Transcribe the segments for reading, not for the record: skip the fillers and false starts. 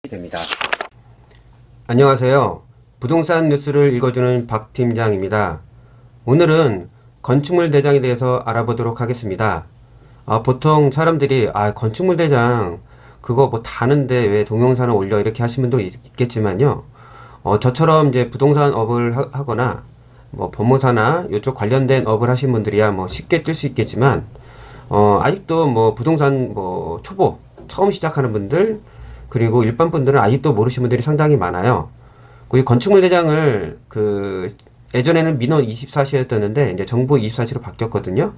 됩니다. 안녕하세요. 부동산 뉴스를 읽어주는 박 팀장입니다. 오늘은 건축물 대장에 대해서 알아보도록 하겠습니다. 보통 사람들이 건축물 대장 그거 뭐 다는데 왜 동영상을 올려 이렇게 하시는 분도 있겠지만요. 저처럼 이제 부동산 업을 하거나 뭐 법무사나 이쪽 관련된 업을 하신 분들이야 뭐 쉽게 뜰 수 있겠지만 아직도 뭐 부동산 뭐 초보 처음 시작하는 분들 그리고 일반 분들은 아직도 모르시는 분들이 상당히 많아요. 이 건축물 대장을 예전에는 민원 24시였었는데 이제 정부 24시로 바뀌었거든요.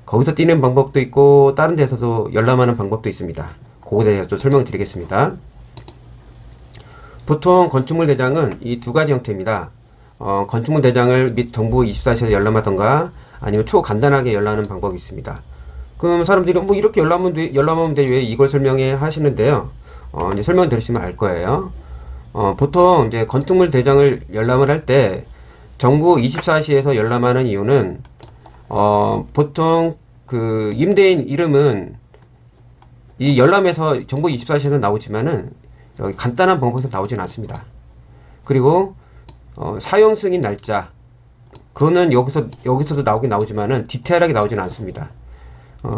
거기서 뛰는 방법도 있고 다른 데서도 열람하는 방법도 있습니다. 그거에 대해서 좀 설명드리겠습니다. 보통 건축물 대장은 이 두 가지 형태입니다. 건축물 대장을 및 정부 24시에서 열람하던가 아니면 초간단하게 열람하는 방법이 있습니다. 그럼 사람들이 뭐 이렇게 열람하면 돼 왜 이걸 설명해 하시는데요. 이제 설명 들으시면 알 거예요. 보통 이제 건축물 대장을 열람을 할 때 정부 24시에서 열람하는 이유는 보통 그 임대인 이름은 이 열람에서 정부 24시에는 나오지만은 여기 간단한 방법에서 나오진 않습니다. 그리고 사용 승인 날짜 그거는 여기서도 나오지만은 디테일하게 나오진 않습니다.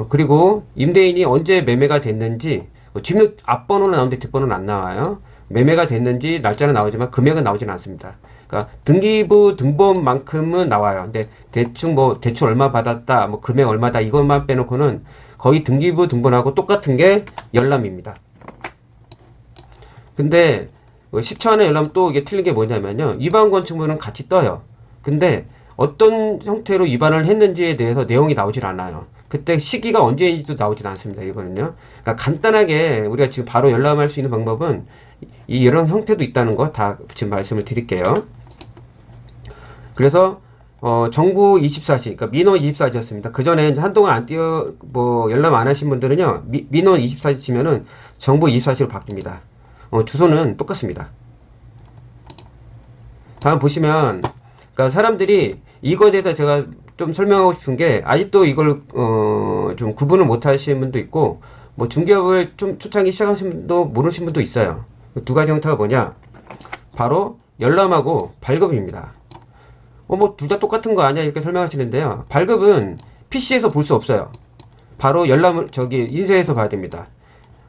그리고 임대인이 언제 매매가 됐는지 지금 앞번호는 나오는데 뒷번호는 안 나와요. 매매가 됐는지 날짜는 나오지만 금액은 나오지는 않습니다. 그러니까 등기부 등본만큼은 나와요. 근데 대충 대출 얼마 받았다, 뭐 금액 얼마다 이것만 빼놓고는 거의 등기부 등본하고 똑같은 게 열람입니다. 근데 10초 안에 열람 또 이게 틀린 게 뭐냐면요. 위반 건축물은 같이 떠요. 근데 어떤 형태로 위반을 했는지에 대해서 내용이 나오질 않아요. 그때 시기가 언제인지도 나오진 않습니다. 이거는요. 그러니까 간단하게 우리가 지금 바로 열람할 수 있는 방법은 이런 형태도 있다는 거 다 지금 말씀을 드릴게요. 그래서 정부 24시, 그러니까 민원 24시였습니다. 그 전에 한동안 열람 안 하신 분들은요, 민원 24시 치면은 정부 24시로 바뀝니다. 주소는 똑같습니다. 다음 보시면, 그러니까 사람들이 이거에 대해서 제가 좀 설명하고 싶은 게 아직도 이걸 좀 구분을 못 하시는 분도 있고 뭐 중개업을 좀 초창기 시작하신 분도 모르시는 분도 있어요. 두 가지 형태가 뭐냐? 바로 열람하고 발급입니다. 뭐 둘 다 똑같은 거 아니야? 이렇게 설명하시는데요. 발급은 PC에서 볼 수 없어요. 바로 열람을 인쇄해서 봐야 됩니다.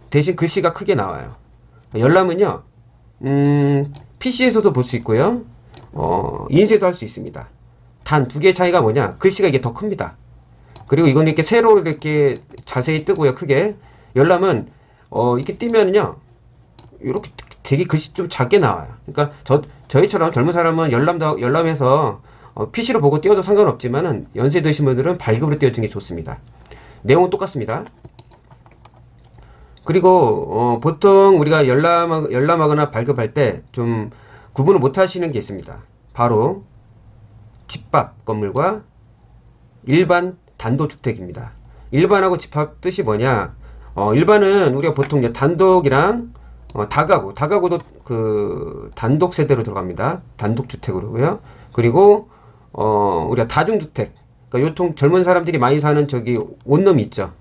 대신 글씨가 크게 나와요. 열람은요. PC에서도 볼 수 있고요. 인쇄도 할 수 있습니다. 단 두 개의 차이가 뭐냐? 글씨가 이게 더 큽니다. 그리고 이건 이렇게 세로 이렇게 자세히 뜨고요. 크게. 열람은 이렇게 띄면요. 이렇게 되게 글씨 좀 작게 나와요. 그러니까 저희처럼 젊은 사람은 열람해서 PC로 보고 띄워도 상관없지만은 연세 드신 분들은 발급으로 띄워주는 게 좋습니다. 내용은 똑같습니다. 그리고 보통 우리가 열람하거나 발급할 때 좀 구분을 못 하시는 게 있습니다. 바로 집합 건물과 일반 단독주택입니다. 일반하고 집합 뜻이 뭐냐? 일반은 우리가 보통 단독이랑 다가구도 그 단독 세대로 들어갑니다. 단독주택으로고요. 그리고 우리가 다중주택, 그러니까 요통 젊은 사람들이 많이 사는 원룸이 있죠.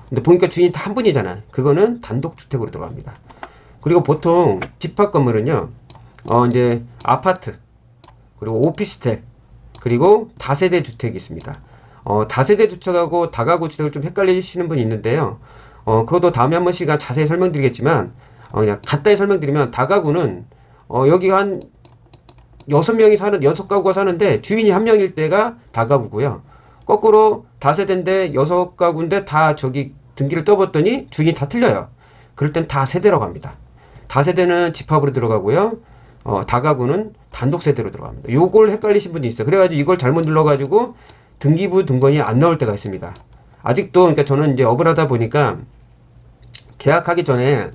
근데 보니까 주인이 다 한 분이잖아요. 그거는 단독주택으로 들어갑니다. 그리고 보통 집합 건물은요, 이제 아파트, 그리고 오피스텔, 그리고 다세대 주택이 있습니다. 다세대 주택하고 다가구 주택을 좀 헷갈리시는 분이 있는데요. 그것도 다음에 한 번씩 자세히 설명드리겠지만, 그냥 간단히 설명드리면, 다가구는, 여기가 한 6가구가 사는데, 주인이 한 명일 때가 다가구고요. 거꾸로 다세대인데 6가구인데 다 등기를 떠봤더니 주인이 다 틀려요. 그럴 땐 다세대라고 합니다. 다세대는 집합으로 들어가고요. 다가구는 단독 세대로 들어갑니다. 요걸 헷갈리신 분이 있어요. 그래가지고 이걸 잘못 눌러가지고 등기부 등본이 안 나올 때가 있습니다. 아직도, 그러니까 저는 이제 업을 하다 보니까 계약하기 전에,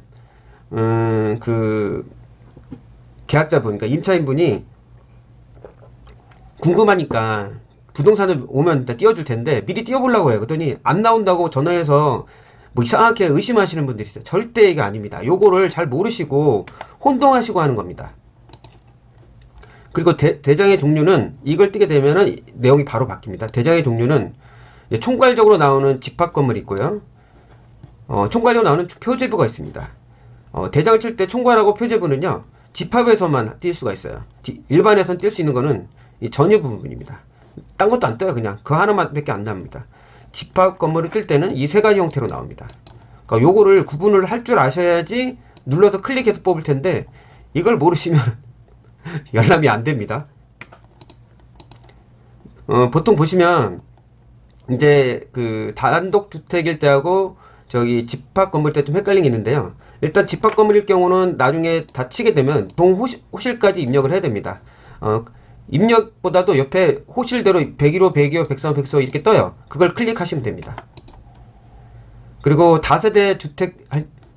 계약자분, 그러니까 임차인분이 궁금하니까 부동산을 오면 일단 띄워줄 텐데 미리 띄워보려고 해요. 그랬더니 안 나온다고 전화해서 뭐 이상하게 의심하시는 분들이 있어요. 절대 이게 아닙니다. 요거를 잘 모르시고 혼동하시고 하는 겁니다. 그리고 대장의 종류는 이걸 띄게 되면은 내용이 바로 바뀝니다. 대장의 종류는 총괄적으로 나오는 집합 건물이 있고요. 총괄적으로 나오는 표제부가 있습니다. 대장을 칠 때 총괄하고 표제부는요, 집합에서만 띌 수가 있어요. 일반에선 뛸 수 있는 거는 이 전유 부분입니다. 딴 것도 안 떠요. 그냥 그 하나밖에 안 나옵니다. 집합 건물을 뜰 때는 이 세 가지 형태로 나옵니다. 그러니까 요거를 구분을 할 줄 아셔야지 눌러서 클릭해서 뽑을 텐데, 이걸 모르시면 열람이 안 됩니다. 보통 보시면 이제 그 단독 주택일 때하고 저기 집합 건물 때 좀 헷갈린 게 있는데요. 일단 집합 건물일 경우는 나중에 다 치게 되면 동호실까지 입력을 해야 됩니다. 입력보다도 옆에 호실대로 101호, 102호, 103호, 104호 이렇게 떠요. 그걸 클릭하시면 됩니다. 그리고 다세대 주택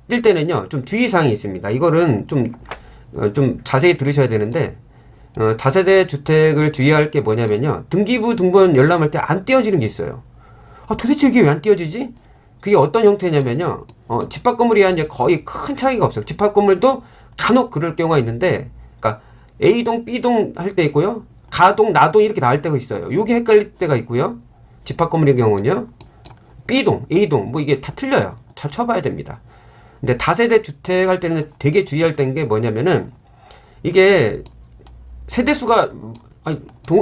뛸 때는요, 좀 주의사항이 있습니다. 이거는 좀 자세히 들으셔야 되는데, 다세대 주택을 주의할 게 뭐냐면요, 등기부 등본 열람할 때 안 띄어지는 게 있어요. 도대체 이게 왜 안 띄어지지? 그게 어떤 형태냐면요, 집합 건물이 이제 거의 큰 차이가 없어요. 집합 건물도 간혹 그럴 경우가 있는데, 그러니까 A동, B동 할 때 있고요, 가동, 나동 이렇게 나올 때가 있어요. 이게 헷갈릴 때가 있고요. 집합 건물의 경우는요, B동, A동 뭐 이게 다 틀려요. 잘 쳐봐야 됩니다. 근데 다세대 주택 할 때는 되게 주의할 게 뭐냐면은, 이게 세대수가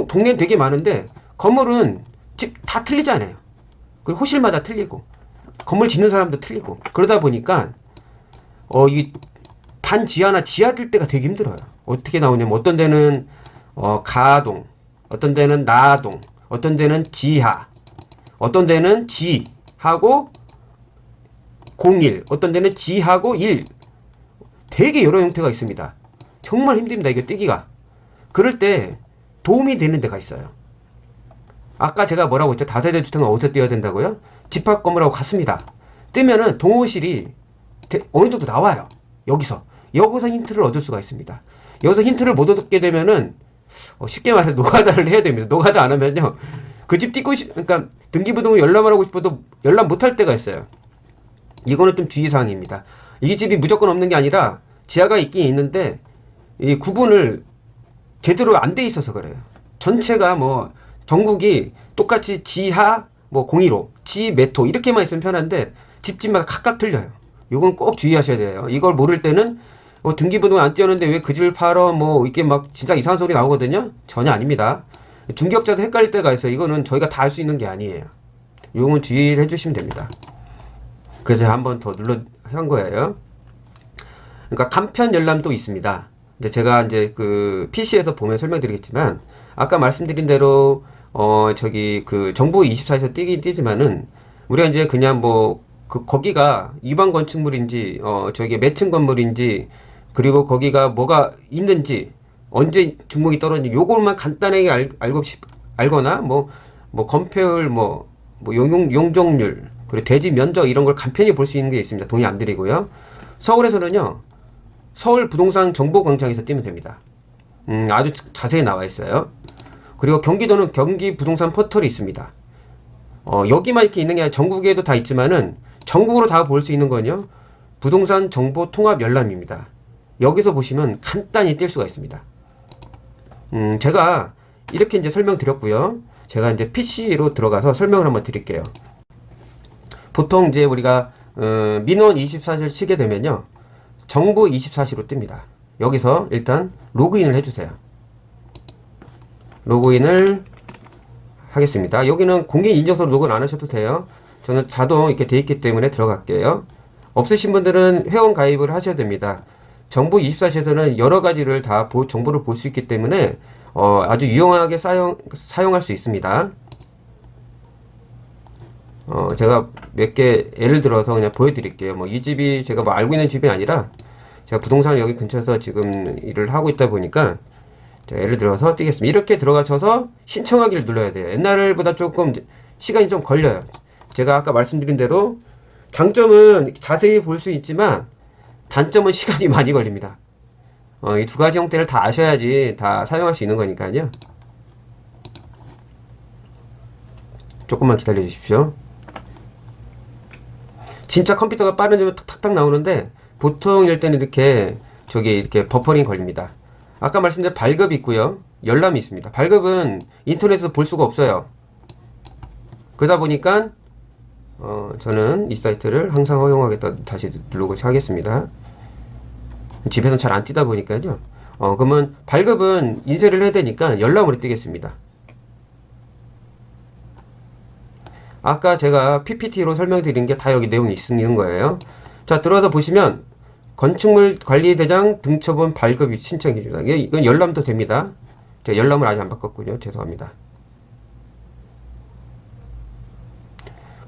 동네 되게 많은데 건물은 집 다 틀리잖아요. 그리고 호실마다 틀리고 건물 짓는 사람도 틀리고, 그러다 보니까 이 반지하나 지하 뜰 때가 되게 힘들어요. 어떻게 나오냐면 어떤 데는 가동, 어떤 데는 나동, 어떤 데는 지하, 어떤 데는 지하고 01, 어떤 데는 지하고 1, 되게 여러 형태가 있습니다. 정말 힘듭니다, 이거 뜨기가. 그럴 때 도움이 되는 데가 있어요. 아까 제가 뭐라고 했죠? 다세대 주택은 어디서 띄어야 된다고요? 집합 건물하고 같습니다. 뜨면은 동호실이 어느 정도 나와요. 여기서 힌트를 얻을 수가 있습니다. 여기서 힌트를 못 얻게 되면은 쉽게 말해서 노가다를 해야 됩니다. 노가다 안 하면요, 그 집 그러니까 등기부등본 열람을 하고 싶어도 열람 못할 때가 있어요. 이거는 좀 주의사항입니다. 이 집이 무조건 없는 게 아니라 지하가 있긴 있는데 이 구분을 제대로 안 돼 있어서 그래요. 전체가 뭐 전국이 똑같이 지하 뭐 015, 지 메토 이렇게만 있으면 편한데 집집마다 각각 틀려요. 이건 꼭 주의하셔야 돼요. 이걸 모를 때는 등기부등본 안 띄웠는데 왜 그 집을 팔어 뭐 이렇게 막 진짜 이상한 소리 나오거든요. 전혀 아닙니다. 중개업자도 헷갈릴 때가 있어요. 이거는 저희가 다 할 수 있는 게 아니에요. 이건 주의를 해주시면 됩니다. 그래서 한 번 더 한 거예요. 그러니까 간편 열람도 있습니다. 근데 제가 이제 그 PC에서 보면 설명드리겠지만, 아까 말씀드린 대로 저기 그 정부 24에서 뛰긴 뛰지만은 우리가 이제 그냥 뭐 거기가 일반 건축물인지 저기 매층 건물인지, 그리고 거기가 뭐가 있는지 언제 중공이 떨어지는지 요것만 간단하게 알거나 뭐 건폐율 뭐 용적률, 그리고 대지 면적 이런 걸 간편히 볼 수 있는 게 있습니다. 돈이 안 들이고요. 서울에서는요, 서울 부동산 정보광장에서 뛰면 됩니다. 아주 자세히 나와 있어요. 그리고 경기도는 경기 부동산 포털이 있습니다. 여기만 이렇게 있는 게 아니라 전국에도 다 있지만은 전국으로 다 볼 수 있는 건요, 부동산 정보 통합 열람입니다. 여기서 보시면 간단히 뛸 수가 있습니다. 제가 이렇게 이제 설명드렸고요. 제가 이제 PC로 들어가서 설명을 한번 드릴게요. 보통 이제 우리가 민원 24시를 치게 되면요, 정부 24시로 뜹니다. 여기서 일단 로그인을 해주세요. 로그인을 하겠습니다. 여기는 공인 인증서로 로그인 안 하셔도 돼요. 저는 자동 이렇게 돼 있기 때문에 들어갈게요. 없으신 분들은 회원 가입을 하셔야 됩니다. 정부 24시에서는 여러 가지를 다 정보를 볼 수 있기 때문에 아주 유용하게 사용할 수 있습니다. 제가 몇 개 예를 들어서 그냥 보여드릴게요. 뭐 이 집이 제가 뭐 알고 있는 집이 아니라 제가 부동산 여기 근처에서 지금 일을 하고 있다 보니까, 예를 들어서 뛰겠습니다. 이렇게 들어가셔서 신청하기를 눌러야 돼요. 옛날보다 조금 시간이 좀 걸려요. 제가 아까 말씀드린 대로 장점은 자세히 볼 수 있지만 단점은 시간이 많이 걸립니다. 이 두 가지 형태를 다 아셔야지 다 사용할 수 있는 거니까요. 조금만 기다려 주십시오. 진짜 컴퓨터가 빠르면 탁탁탁 나오는데 보통일 때는 이렇게 버퍼링 걸립니다. 아까 말씀드린 발급이 있고요, 열람이 있습니다. 발급은 인터넷에서 볼 수가 없어요. 그러다 보니까 저는 이 사이트를 항상 허용하겠다 다시 누르고 하겠습니다. 집에서는 잘 안 뛰다 보니까요. 그러면 발급은 인쇄를 해야 되니까 열람으로 뛰겠습니다. 아까 제가 PPT로 설명드린 게 다 여기 내용이 있는 거예요. 자, 들어와서 보시면 건축물 관리대장 등초본 발급 신청입니다. 이건 열람도 됩니다. 제가 열람을 아직 안 바꿨군요. 죄송합니다.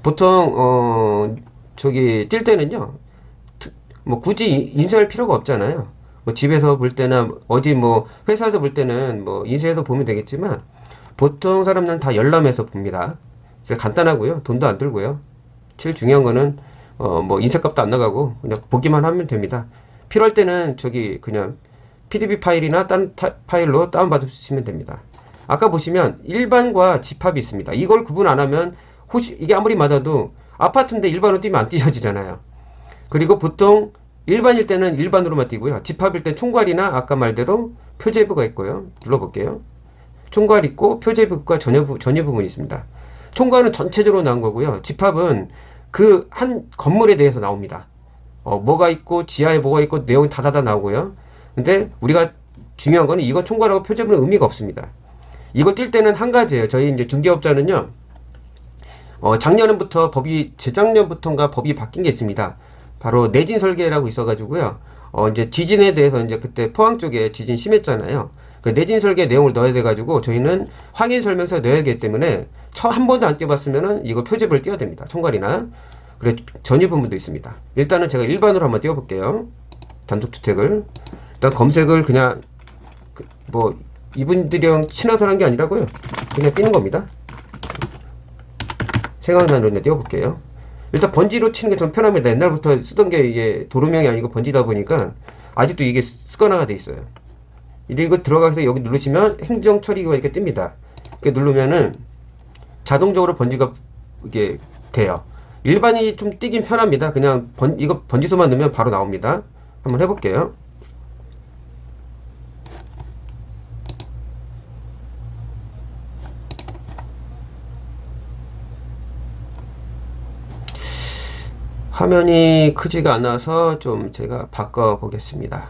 보통 저기 뛸 때는요, 뭐 굳이 인쇄할 필요가 없잖아요. 뭐 집에서 볼 때나 어디 뭐 회사에서 볼 때는 뭐 인쇄해서 보면 되겠지만 보통 사람들은 다 열람해서 봅니다. 제일 간단하고요. 돈도 안 들고요. 제일 중요한 거는 뭐 인쇄값도 안 나가고 그냥 보기만 하면 됩니다. 필요할 때는 저기 그냥 PDB 파일이나 딴 파일로 다운받으시면 됩니다. 아까 보시면 일반과 집합이 있습니다. 이걸 구분 안 하면 혹시 이게 아무리 맞아도 아파트인데 일반으로 뛰면 안 뛰어지잖아요. 그리고 보통 일반일 때는 일반으로만 뛰고요. 집합일 때 총괄이나 아까 말대로 표제부가 있고요. 눌러볼게요. 총괄 있고 표제부가 전유 부분이 있습니다. 총괄은 전체적으로 나온 거고요. 집합은 그 한 건물에 대해서 나옵니다. 뭐가 있고 지하에 뭐가 있고 내용이 다다다 나오고요. 근데 우리가 중요한 거는 이거 총괄하고 표제부는 의미가 없습니다. 이거 뛸 때는 한 가지예요. 저희 이제 중개업자는요. 작년부터 재작년부터인가 법이 바뀐 게 있습니다. 바로 내진 설계라고 있어가지고요. 이제 지진에 대해서 이제 그때 포항 쪽에 지진 심했잖아요. 그 내진 설계 내용을 넣어야 돼가지고 저희는 확인 설명서 넣어야 되기 때문에 한 번도 안 띄워봤으면은 이거 표제부를 띄워야 됩니다. 총괄이나. 그래 전유 부분도 있습니다. 일단은 제가 일반으로 한번 띄워볼게요. 단독주택을. 일단 검색을 그냥 뭐 이분들이랑 친해서 한 게 아니라고요. 그냥 띄는 겁니다. 생각나는 띄워볼게요. 일단 번지로 치는 게 좀 편합니다. 옛날부터 쓰던 게 이게 도로명이 아니고 번지다 보니까 아직도 이게 습관화가 돼 있어요. 이거 들어가서 여기 누르시면 행정 처리가 이렇게 뜹니다. 이렇게 누르면은 자동적으로 번지가 이게 돼요. 일반이 좀 뛰긴 편합니다. 그냥 이거 번지소만 넣으면 바로 나옵니다. 한번 해볼게요. 화면이 크지가 않아서 좀 제가 바꿔 보겠습니다.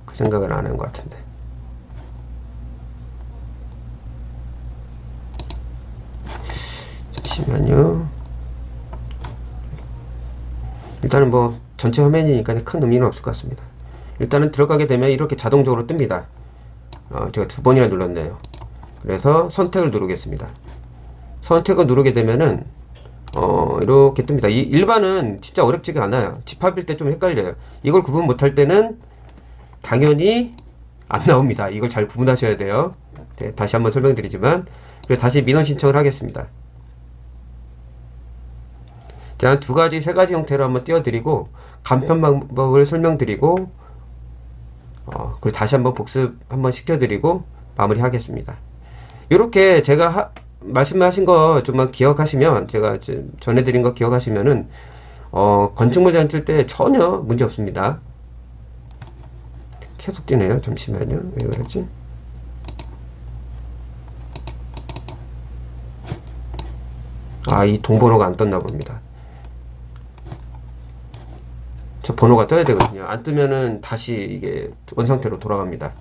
그 생각을 안 한 것 같은데. 잠시만요. 일단은 뭐 전체 화면이니까 큰 의미는 없을 것 같습니다. 일단은 들어가게 되면 이렇게 자동적으로 뜹니다. 제가 두 번이나 눌렀네요. 그래서 선택을 누르겠습니다. 선택을 누르게 되면은 이렇게 뜹니다. 이 일반은 진짜 어렵지가 않아요. 집합일 때 좀 헷갈려요. 이걸 구분 못할 때는 당연히 안 나옵니다. 이걸 잘 구분하셔야 돼요. 네, 다시 한번 설명드리지만 그래서 다시 민원 신청을 하겠습니다. 한 두 가지, 세 가지 형태로 한번 띄워드리고 간편 방법을 설명드리고 그리고 다시 한번 복습 한번 시켜드리고 마무리하겠습니다. 이렇게 제가 말씀하신 거 좀만 기억하시면 제가 전해드린 거 기억하시면은 건축물 대안 뜰 때 전혀 문제 없습니다. 계속 뛰네요. 잠시만요. 왜 그러지? 이 동번호가 안 떴나 봅니다. 저 번호가 떠야 되거든요. 안 뜨면은 다시 이게 원상태로 돌아갑니다.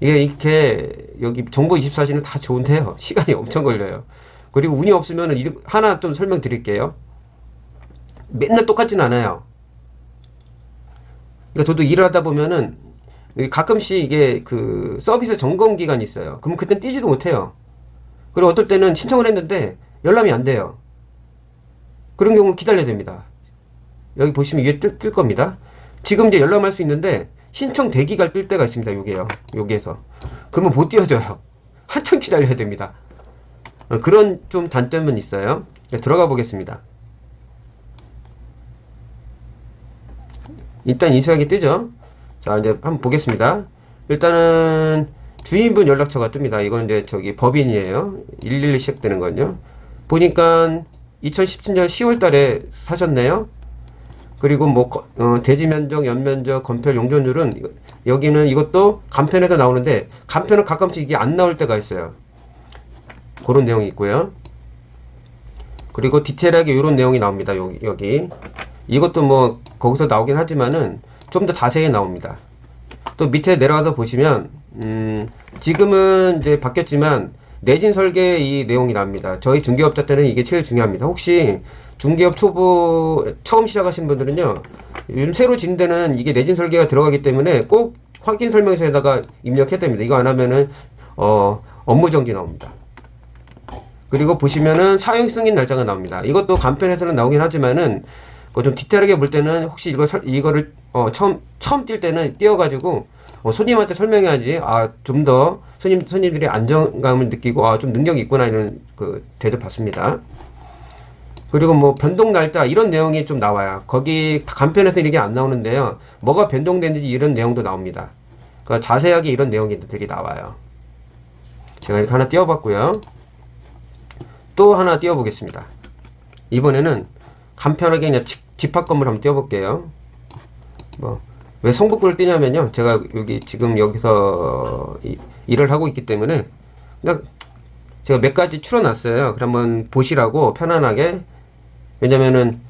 이게 이렇게 여기 정보24시는 다 좋은데요. 시간이 엄청 걸려요. 그리고 운이 없으면은 하나 좀 설명드릴게요. 맨날 똑같진 않아요. 그러니까 저도 일을 하다 보면은 가끔씩 이게 그 서비스 점검 기간이 있어요. 그럼 그땐 뛰지도 못해요. 그리고 어떨 때는 신청을 했는데 열람이 안 돼요. 그런 경우는 기다려야 됩니다. 여기 보시면 위에 뜰 겁니다. 지금 이제 열람할 수 있는데 신청 대기가 뜰 때가 있습니다. 여기에서 그러면 못 띄워져요. 한참 기다려야 됩니다. 그런 좀 단점은 있어요. 들어가 보겠습니다. 일단 인쇄하기 뜨죠. 자, 이제 한번 보겠습니다. 일단은 주인분 연락처가 뜹니다. 이건 이제 저기 법인이에요. 112 시작되는 건요. 보니까 2017년 10월 달에 사셨네요. 그리고 뭐 대지 면적, 연면적, 건폐 용적률은 여기는 이것도 간편에도 나오는데 간편은 가끔씩 이게 안 나올 때가 있어요. 그런 내용이 있고요. 그리고 디테일하게 이런 내용이 나옵니다. 여기 이것도 뭐 거기서 나오긴 하지만은 좀 더 자세히 나옵니다. 또 밑에 내려가서 보시면 지금은 이제 바뀌었지만 내진 설계 이 내용이 나옵니다. 저희 중개업자 때는 이게 제일 중요합니다. 혹시 중개업 초보 처음 시작하신 분들은요, 요즘 새로 진 데는 이게 내진 설계가 들어가기 때문에 꼭 확인 설명서에다가 입력해야 됩니다. 이거 안 하면은 업무 정지 나옵니다. 그리고 보시면은 사용 승인 날짜가 나옵니다. 이것도 간편해서는 나오긴 하지만은 좀 디테일하게 볼 때는 혹시 이거를 처음 뛸 때는 띄워가지고 손님한테 설명해야지 좀 더 손님들이 안정감을 느끼고 좀 능력이 있구나 이런 그 대접받습니다. 그리고 뭐 변동 날짜 이런 내용이 좀 나와요. 거기 간편해서 이게 안 나오는데요. 뭐가 변동되는지 이런 내용도 나옵니다. 그러니까 자세하게 이런 내용이 되게 나와요. 제가 이렇게 하나 띄워봤고요. 또 하나 띄워보겠습니다. 이번에는 간편하게 그냥 집합 건물 한번 띄워볼게요. 왜 성북구를 띄냐면요. 제가 지금 여기서 일을 하고 있기 때문에 그냥 제가 몇 가지 추려놨어요. 그럼 한번 보시라고 편안하게. 왜냐면은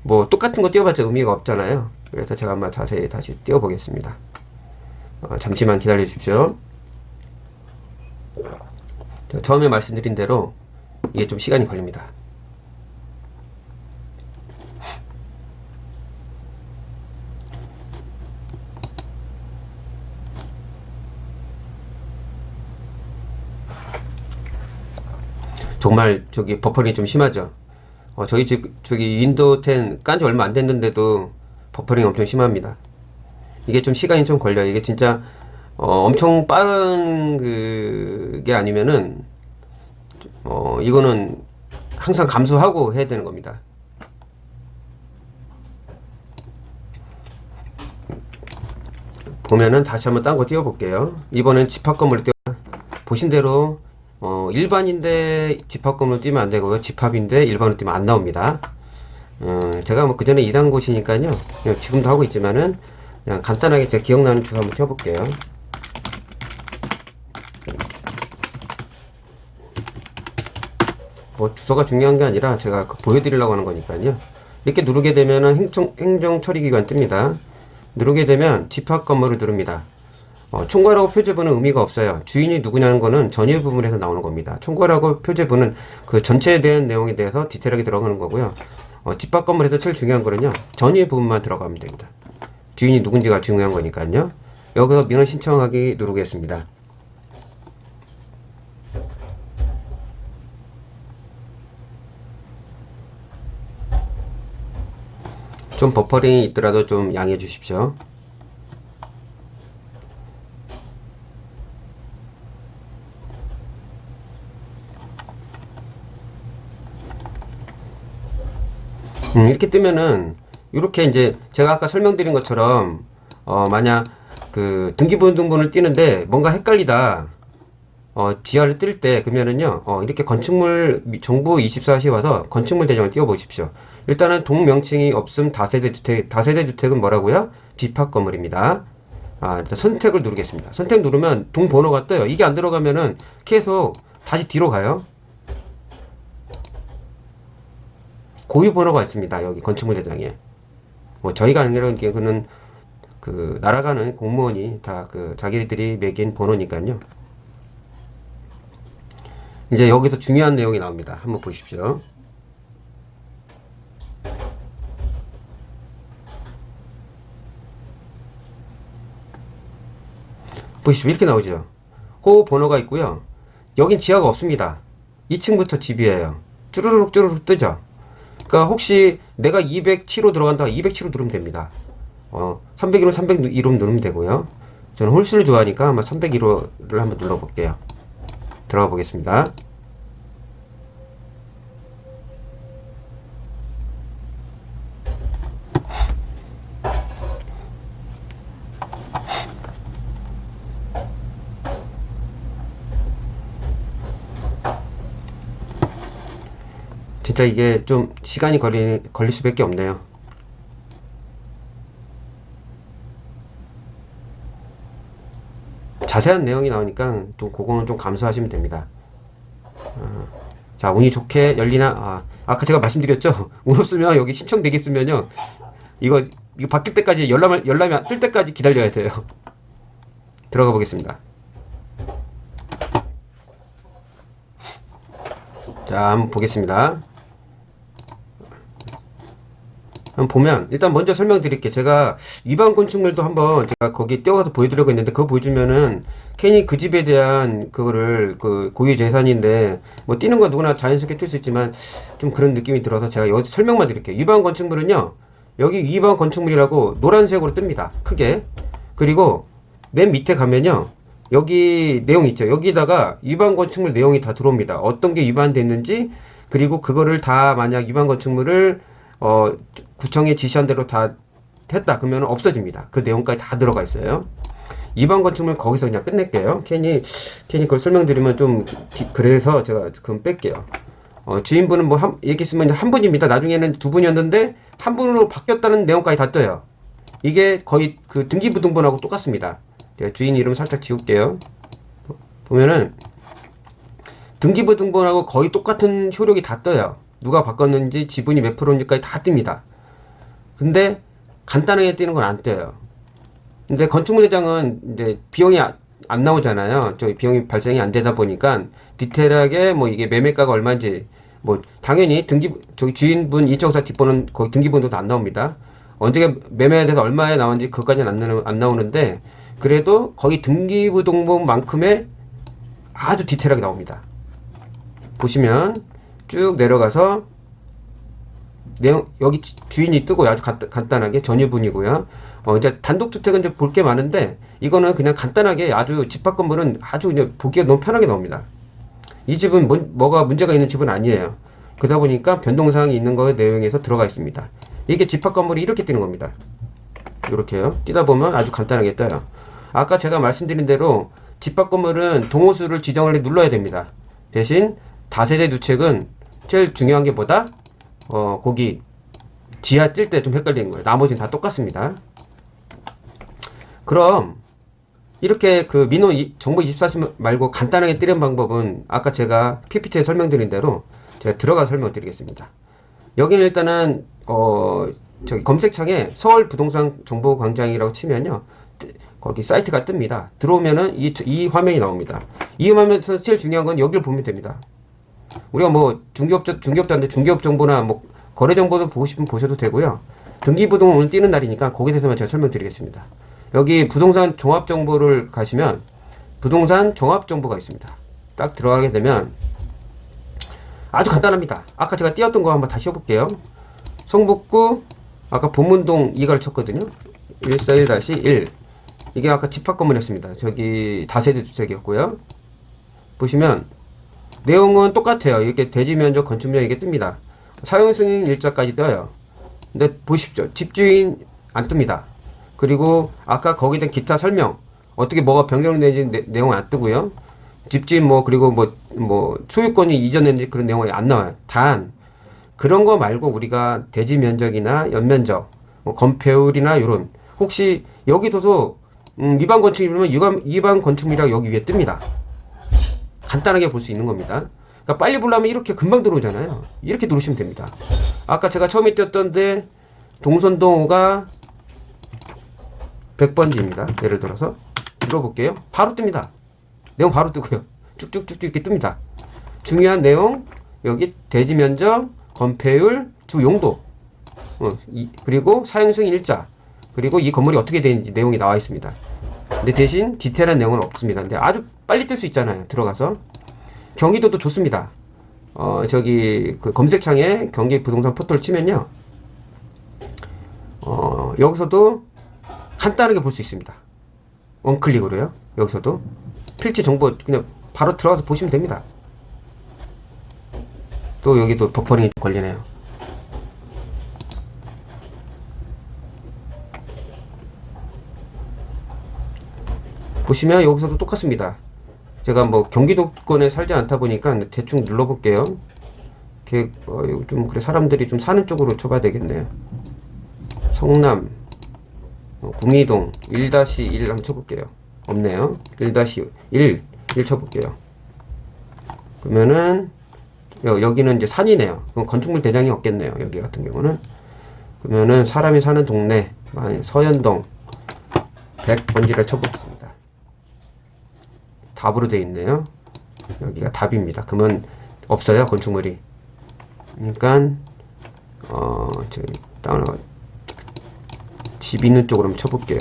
뭐 똑같은 거 띄워봤자 의미가 없잖아요. 그래서 제가 한번 자세히 다시 띄워보겠습니다. 잠시만 기다려 주십시오. 처음에 말씀드린 대로 이게 좀 시간이 걸립니다. 정말 버퍼링이 좀 심하죠. 저희 집 윈도우 10 깐지 얼마 안 됐는데도 버퍼링이 엄청 심합니다. 이게 좀 시간이 좀 걸려요. 이게 진짜 엄청 빠른 그게 아니면은 이거는 항상 감수하고 해야 되는 겁니다. 보면은 다시 한번 딴 거 띄워볼게요. 이번엔 집합 건물을 보신 대로 일반인데 집합 건물 띄면 안 되고요. 집합인데 일반으로 띄면 안 나옵니다. 제가 뭐 그전에 일한 곳이니까요. 지금도 하고 있지만은 그냥 간단하게 제가 기억나는 주소 한번 켜볼게요. 뭐 주소가 중요한 게 아니라 제가 보여드리려고 하는 거니까요. 이렇게 누르게 되면은 행정 처리기관 뜹니다. 누르게 되면 집합 건물을 누릅니다. 총괄하고 표제부는 의미가 없어요. 주인이 누구냐는 거는 전일 부분에서 나오는 겁니다. 총괄하고 표제부는 그 전체에 대한 내용에 대해서 디테일하게 들어가는 거고요. 집합 건물에서 제일 중요한 거는요, 전일 부분만 들어가면 됩니다. 주인이 누군지가 중요한 거니까요. 여기서 민원 신청하기 누르겠습니다. 좀 버퍼링이 있더라도 좀 양해해 주십시오. 이렇게 뜨면은 이렇게 이제 제가 아까 설명드린 것처럼 만약 그 등기부등본을 띄는데 뭔가 헷갈리다 지하를 뜰 때 그러면은요 이렇게 건축물 정부 24시 와서 건축물 대장을 띄워 보십시오. 일단은 동명칭이 없음 다세대 주택은 뭐라고요? 집합 건물입니다. 일단 선택을 누르겠습니다. 선택 누르면 동 번호가 떠요. 이게 안 들어가면은 계속 다시 뒤로 가요. 고유 번호가 있습니다. 여기 건축물 대장에. 뭐 저희가 아니라 그는 그 날아가는 공무원이 다 그 자기들이 매긴 번호니까요. 이제 여기서 중요한 내용이 나옵니다. 한번 보십시오. 보십시오. 이렇게 나오죠. 호 번호가 있고요. 여긴 지하가 없습니다. 2층부터 집이에요. 쭈루룩 쭈루룩 뜨죠. 그러니까 혹시 내가 207호 들어간다 207호 누르면 됩니다. 301호 301호 누르면 되고요. 저는 홀수를 좋아하니까 한번 301호를 한번 눌러볼게요. 들어가 보겠습니다. 진짜 이게 좀 시간이 걸릴 수밖에 없네요. 자세한 내용이 나오니까 좀 그거는 좀 감수하시면 됩니다. 자, 운이 좋게 열리나, 아까 제가 말씀드렸죠? 운 없으면 여기 신청되겠으면요, 이거 이거 바뀔 때까지 열람이 뜰 때까지 기다려야 돼요. 들어가 보겠습니다. 자, 한번 보겠습니다. 한번 보면 일단 먼저 설명드릴게요. 제가 위반 건축물도 한번 제가 거기 뛰어가서 보여드리려고 했는데 그거 보여주면은 괜히 그 집에 대한 그거를 그 고유 재산인데 뭐 뛰는 건 누구나 자연스럽게 뛸 수 있지만 좀 그런 느낌이 들어서 제가 여기서 설명만 드릴게요. 위반 건축물은요, 여기 위반 건축물이라고 노란색으로 뜹니다. 크게. 그리고 맨 밑에 가면요, 여기 내용 있죠. 여기다가 위반 건축물 내용이 다 들어옵니다. 어떤 게 위반됐는지, 그리고 그거를 다 만약 위반 건축물을 구청에 지시한 대로 다 했다 그러면 없어집니다. 그 내용까지 다 들어가 있어요. 위반 건축물 거기서 그냥 끝낼게요. 괜히 그걸 설명드리면 좀 그래서 제가 그럼 뺄게요. 주인분은 뭐 이렇게 쓰면 한 분입니다. 나중에는 두 분이었는데 한 분으로 바뀌었다는 내용까지 다 떠요. 이게 거의 그 등기부등본하고 똑같습니다. 제가 주인 이름 살짝 지울게요. 보면은 등기부등본하고 거의 똑같은 효력이 다 떠요. 누가 바꿨는지, 지분이 몇 프로인지까지 다 뜹니다. 근데 간단하게 뜨는 건 안 떠요. 근데 건축물대장은 이제 비용이 안 나오잖아요. 저희 비용이 발생이 안 되다 보니까 디테일하게 뭐 이게 매매가가 얼마인지, 뭐 당연히 저기 주인분 2.54 뒷번호는 거의 등기부등본도 안 나옵니다. 언제 매매에 대해서 얼마에 나오는지 그것까지는 안 나오는데 그래도 거의 등기부등본만큼의 아주 디테일하게 나옵니다. 보시면 쭉 내려가서 내용 여기 주인이 뜨고 아주 간단하게 전유분이고요. 이제 단독주택은 이제 볼 게 많은데 이거는 그냥 간단하게 아주 집합 건물은 아주 그냥 보기가 너무 편하게 나옵니다. 이 집은 뭐가 문제가 있는 집은 아니에요. 그러다 보니까 변동사항이 있는 거에 내용에서 들어가 있습니다. 이게 집합 건물이 이렇게 뜨는 겁니다. 이렇게요. 뛰다 보면 아주 간단하게 떠요. 아까 제가 말씀드린 대로 집합 건물은 동호수를 지정을 눌러야 됩니다. 대신 다세대 주택은 제일 중요한 게 뭐다? 거기 지하 뜰 때 좀 헷갈리는 거예요. 나머지는 다 똑같습니다. 그럼 이렇게 그 민원 정보 24시 말고 간단하게 뜨는 방법은 아까 제가 PPT에 설명드린 대로 제가 들어가 설명드리겠습니다. 여기는 일단은 저기 검색창에 서울 부동산 정보 광장이라고 치면요, 거기 사이트가 뜹니다. 들어오면은 이 화면이 나옵니다. 이 화면에서 제일 중요한 건 여기를 보면 됩니다. 우리가 뭐 중개업자인데 중개업 정보나 뭐 거래 정보도 보고 싶으면 보셔도 되고요. 등기부등 오늘 뛰는 날이니까 거기에 대해서만 제가 설명드리겠습니다. 여기 부동산 종합 정보를 가시면 부동산 종합 정보가 있습니다. 딱 들어가게 되면 아주 간단합니다. 아까 제가 띄웠던 거 한번 다시 해볼게요. 성북구 아까 본문동 2가를 쳤거든요. 141-1 이게 아까 집합 건물이었습니다. 저기 다세대 주택이었고요. 보시면 내용은 똑같아요. 이렇게 대지 면적, 건축면 이게 뜹니다. 사용 승인 일자까지 떠요. 근데 보십시오. 집주인 안 뜹니다. 그리고 아까 거기에 대한 기타 설명, 어떻게 뭐가 변경되는지 내용 안 뜨고요. 집주인 그리고 소유권이 이전됐는지 그런 내용이 안 나와요. 단 그런 거 말고 우리가 대지 면적이나 연면적, 건폐율이나 요런, 혹시 여기서도 위반 건축물이면 위반 건축물이라고 여기 위에 뜹니다. 간단하게 볼 수 있는 겁니다. 그러니까 빨리 보려면 이렇게 금방 들어오잖아요. 이렇게 누르시면 됩니다. 아까 제가 처음에 띄웠던데 동선동 5가 100번지입니다. 예를 들어서 눌러볼게요. 바로 뜹니다. 내용 바로 뜨고요. 쭉쭉쭉쭉 이렇게 뜹니다. 중요한 내용 여기 대지 면적, 건폐율, 주 용도, 그리고 사용승인 일자, 그리고 이 건물이 어떻게 되는지 내용이 나와 있습니다. 근데 대신 디테일한 내용은 없습니다. 근데 아주 빨리 뜰 수 있잖아요. 들어가서 경기도도 좋습니다. 저기 그 검색창에 경기 부동산 포털 치면요, 여기서도 간단하게 볼 수 있습니다. 원클릭으로요. 여기서도 필지 정보 그냥 바로 들어가서 보시면 됩니다. 또 여기도 버퍼링이 좀 걸리네요. 보시면 여기서도 똑같습니다. 제가 경기도권에 살지 않다 보니까 대충 눌러볼게요. 좀 그래 사람들이 좀 사는 쪽으로 쳐봐야 되겠네요. 성남 구미동 1-1 한번 쳐볼게요. 없네요. 1-1 쳐볼게요. 그러면은 여기는 이제 산이네요. 그럼 건축물 대장이 없겠네요. 여기 같은 경우는. 그러면은 사람이 사는 동네 서현동 100번지를 쳐보겠습니다. 답으로 되어 있네요. 여기가 답입니다. 그러면 없어요, 건축물이. 그러니까 저기 다운 집 있는 쪽으로 한번 쳐볼게요.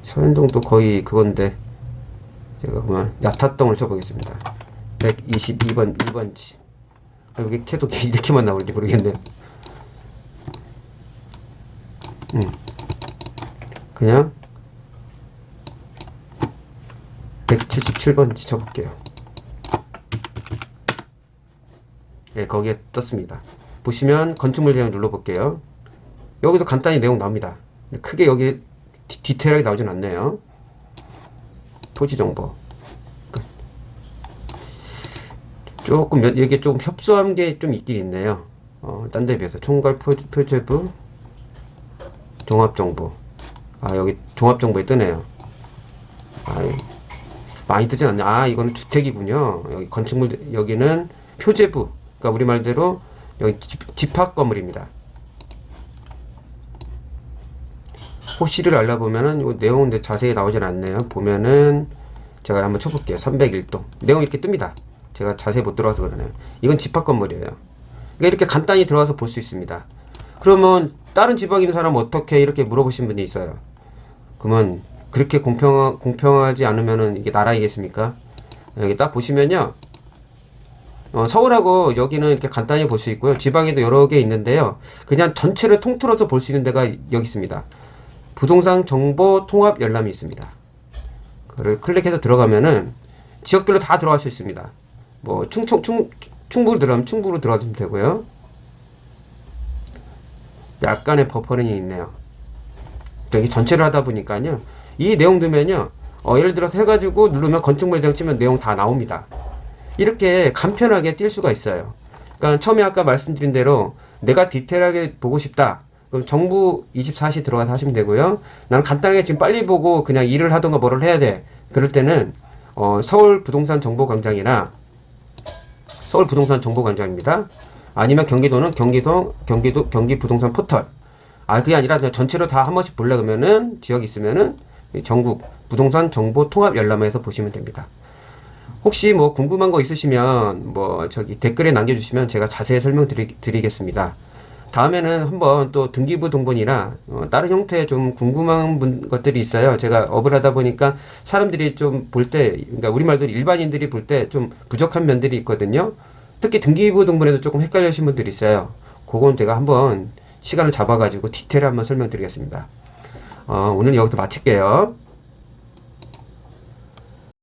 서현동도 거의 그건데 제가 그만 야타동을 쳐보겠습니다. 122번 2번지. 여기 캐도 이렇게만 나올지 모르겠네요. 그냥 177번지 쳐볼게요. 네, 거기에 떴습니다. 보시면 건축물 대장 눌러볼게요. 여기도 간단히 내용 나옵니다. 크게 여기 디테일하게 나오진 않네요. 토지 정보. 조금 이게 좀 협소한 게 좀 있긴 있네요. 딴 데 비해서 총괄 표제부 종합정보. 여기 종합정보에 뜨네요. 많이 뜨진 않네. 이거는 주택이군요. 여기 건축물, 여기는 표제부. 그러니까 우리 말대로 여기 집합 건물입니다. 호시를 알아보면은 이 내용은 자세히 나오진 않네요. 보면은 제가 한번 쳐볼게요. 301동. 내용 이렇게 뜹니다. 제가 자세히 못 들어가서 그러네요. 이건 집합 건물이에요. 그러니까 이렇게 간단히 들어가서 볼 수 있습니다. 그러면 다른 지방에 있는 사람은 어떻게 이렇게 물어보신 분이 있어요. 그러면 그렇게 공평하지 않으면은 이게 나라이겠습니까? 여기 딱 보시면요. 서울하고 여기는 이렇게 간단히 볼 수 있고요. 지방에도 여러 개 있는데요. 그냥 전체를 통틀어서 볼 수 있는 데가 여기 있습니다. 부동산 정보 통합 열람이 있습니다. 그걸 클릭해서 들어가면은 지역별로 다 들어갈 수 있습니다. 뭐 충북으로 들어가면 충북으로 들어가시면 되고요. 약간의 버퍼링이 있네요. 여기 전체를 하다 보니까요. 이 내용 넣으면요. 예를 들어서 해가지고 누르면 건축물 대장 치면 내용 다 나옵니다. 이렇게 간편하게 뛸 수가 있어요. 그러니까 처음에 아까 말씀드린 대로 내가 디테일하게 보고 싶다. 그럼 정부 24시 들어가서 하시면 되고요. 난 간단하게 지금 빨리 보고 그냥 일을 하던가 뭐를 해야 돼. 그럴 때는 서울 부동산 정보 광장이나 서울 부동산 정보 광장입니다. 아니면 경기도는 경기 부동산 포털. 그게 아니라 그냥 전체로 다 한 번씩 보려 그러면은 지역 있으면은 전국 부동산 정보 통합 열람에서 보시면 됩니다. 혹시 뭐 궁금한 거 있으시면 뭐 저기 댓글에 남겨주시면 제가 자세히 설명드리겠습니다. 다음에는 한번 또 등기부 등본이나 다른 형태의 좀 궁금한 것들이 있어요. 제가 업을 하다 보니까 사람들이 좀 볼 때, 그러니까 우리말도 일반인들이 볼 때 좀 부족한 면들이 있거든요. 특히 등기부 등본에도 조금 헷갈리신 분들이 있어요. 그건 제가 한번 시간을 잡아가지고 디테일 한번 설명드리겠습니다. 오늘 여기서 마칠게요.